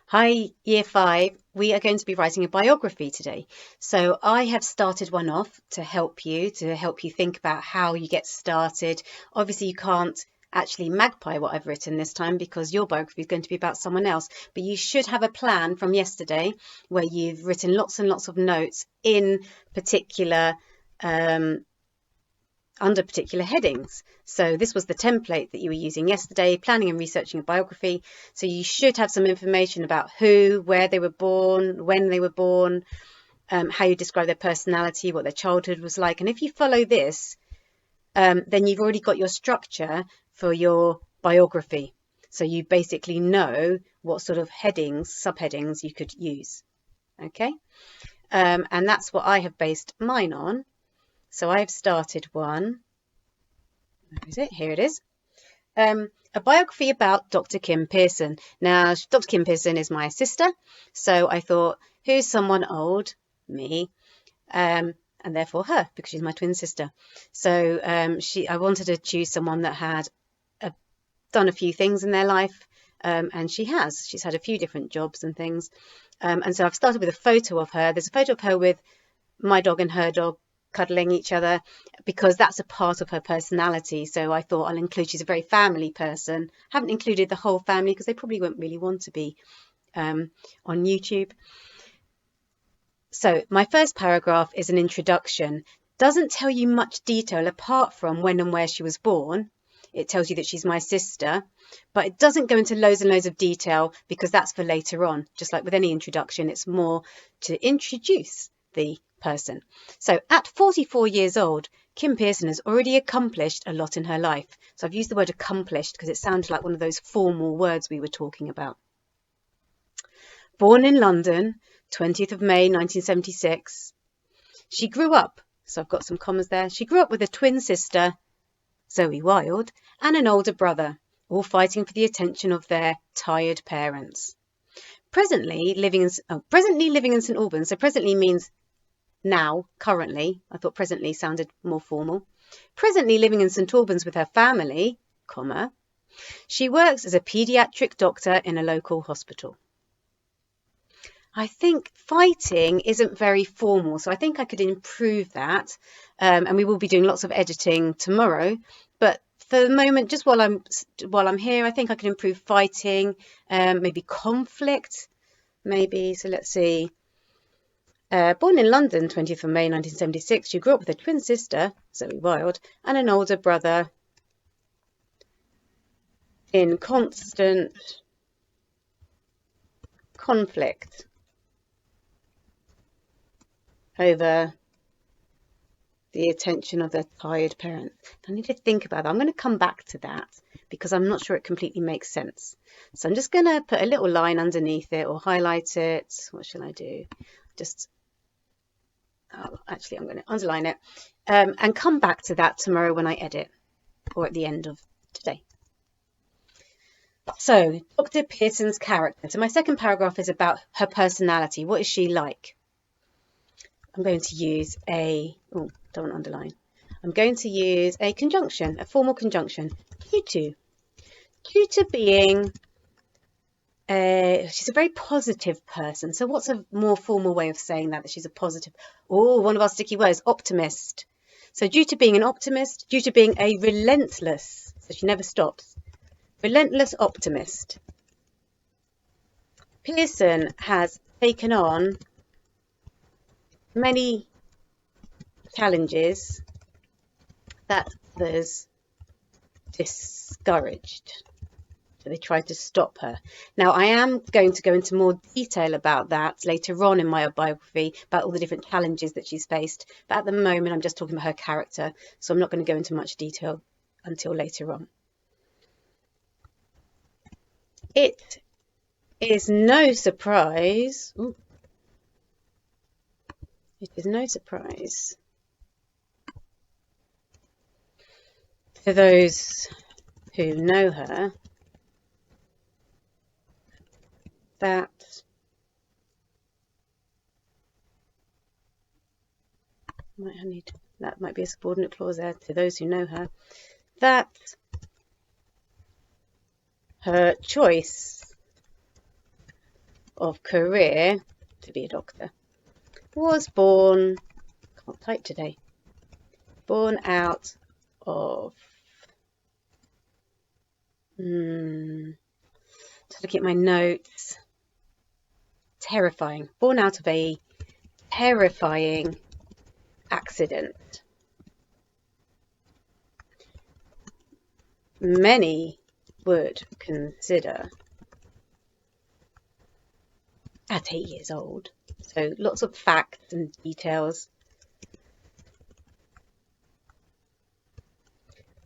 Hi, Year 5. We are going to be writing a biography today. So I have started one off to help you think about how you get started. Obviously, you can't actually magpie what I've written this time because your biography is going to be about someone else. But you should have a plan from yesterday where you've written lots and lots of notes in particular um, under particular headings. So this was the template that you were using yesterday, planning and researching a biography. So you should have some information about who, where they were born, when they were born, how you describe their personality, what their childhood was like. And if you follow this, then you've already got your structure for your biography. So you basically know what sort of headings, subheadings you could use. Okay. And that's what I have based mine on. So I've started one. Where is it? Here it is. A biography about Dr. Kim Pearson. Now, Dr. Kim Pearson is my sister, so I thought, who's someone old? Me, and therefore her, because she's my twin sister. So I wanted to choose someone that had done a few things in their life, and she has. She's had a few different jobs and things. And so I've started with a photo of her. There's a photo of her with my dog and her dog cuddling each other because that's a part of her personality. So I thought I'll include, she's a very family person. Haven't included the whole family because they probably won't really want to be on YouTube. So my first paragraph is an introduction. Doesn't tell you much detail apart from when and where she was born. It tells you that she's my sister, but it doesn't go into loads and loads of detail because that's for later on. Just like with any introduction, it's more to introduce the person. So at 44 years old, Kim Pearson has already accomplished a lot in her life. So I've used the word accomplished because it sounds like one of those formal words we were talking about. Born in London, 20th of May 1976. She grew up, so I've got some commas there. She grew up with a twin sister, Zoe Wilde, and an older brother, all fighting for the attention of their tired parents. Presently living in St Albans. So presently means now, currently. I thought presently sounded more formal. Presently living in St Albans with her family, comma. She works as a paediatric doctor in a local hospital. I think fighting isn't very formal, so I think I could improve that. And we will be doing lots of editing tomorrow. But for the moment, just while I'm here, I think I can improve fighting, maybe conflict, maybe. So let's see. Born in London, 20th of May 1976, she grew up with a twin sister, Zoe Wilde, and an older brother in constant conflict over the attention of their tired parents. I need to think about that. I'm going to come back to that because I'm not sure it completely makes sense. So I'm just going to put a little line underneath it or highlight it. What shall I do? Actually, I'm going to underline it and come back to that tomorrow when I edit or at the end of today. So Dr. Pearson's character. So my second paragraph is about her personality. What is she like? I'm going to use don't want to underline. I'm going to use a conjunction, a formal conjunction, due to. Due to being, she's a very positive person. So what's a more formal way of saying that she's a positive? Oh, one of our sticky words, optimist. So due to being an optimist, due to being a relentless, so she never stops, relentless optimist. Pearson has taken on many challenges that others discouraged. So they tried to stop her. Now, I am going to go into more detail about that later on in my biography, about all the different challenges that she's faced. But at the moment, I'm just talking about her character, so I'm not going to go into much detail until later on. It is no surprise. It is no surprise to those who know her that that might be a subordinate clause there. To those who know her, that her choice of career to be a doctor. Was born, can't type today, born out of, just looking at my notes, terrifying, born out of a terrifying accident. Many would consider at 8 years old. So lots of facts and details.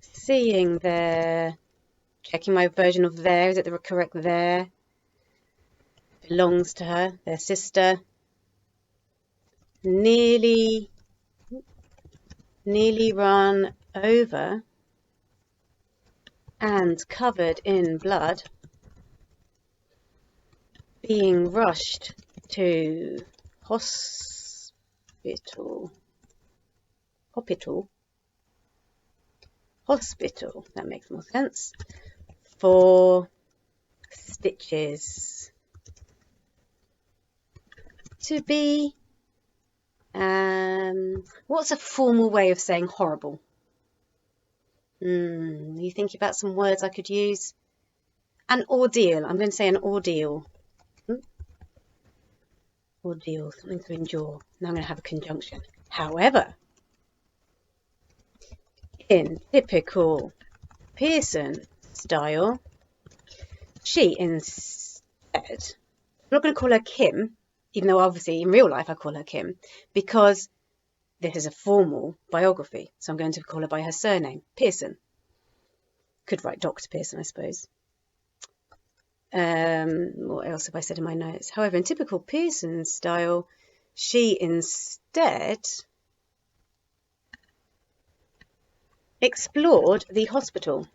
Seeing there, checking my version of there, is it the correct there? Belongs to her, their sister. Nearly run over and covered in blood, being rushed to hospital, that makes more sense, for stitches. To be, what's a formal way of saying horrible? You think about some words I could use? An ordeal. I'm going to say an ordeal. Ordeal, something to endure. Now I'm going to have a conjunction. However, in typical Pearson style, she instead, I'm not going to call her Kim, even though obviously in real life I call her Kim, because this is a formal biography, so I'm going to call her by her surname, Pearson. Could write Dr. Pearson, I suppose. What else have I said in my notes? However, in typical Pearson style, she instead explored the hospital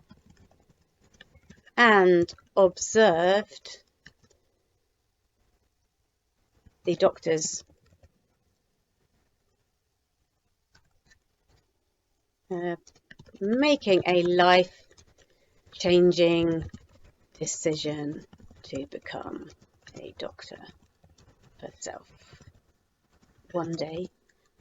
and observed the doctors making a life-changing decision to become a doctor herself one day.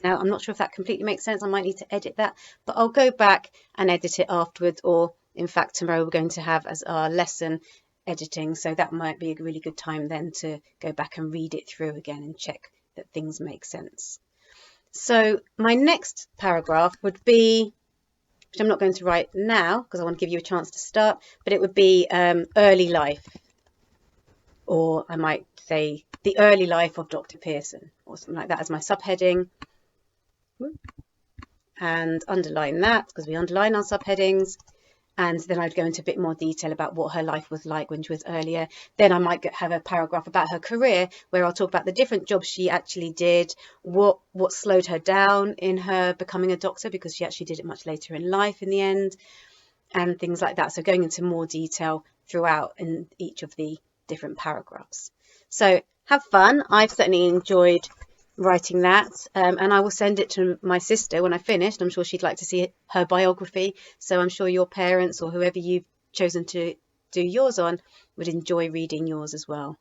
Now, I'm not sure if that completely makes sense. I might need to edit that, but I'll go back and edit it afterwards, or in fact, tomorrow we're going to have as our lesson editing, so that might be a really good time then to go back and read it through again and check that things make sense. So my next paragraph would be, which I'm not going to write now because I want to give you a chance to start, but it would be early life, or I might say the early life of Dr. Pearson, or something like that as my subheading, and underline that because we underline our subheadings. And then I'd go into a bit more detail about what her life was like when she was earlier. Then I might have a paragraph about her career where I'll talk about the different jobs she actually did, what slowed her down in her becoming a doctor, because she actually did it much later in life in the end, and things like that. So going into more detail throughout in each of the different paragraphs. So have fun. I've certainly enjoyed writing that, and I will send it to my sister when I finished. I'm sure she'd like to see her biography, so I'm sure your parents or whoever you've chosen to do yours on would enjoy reading yours as well.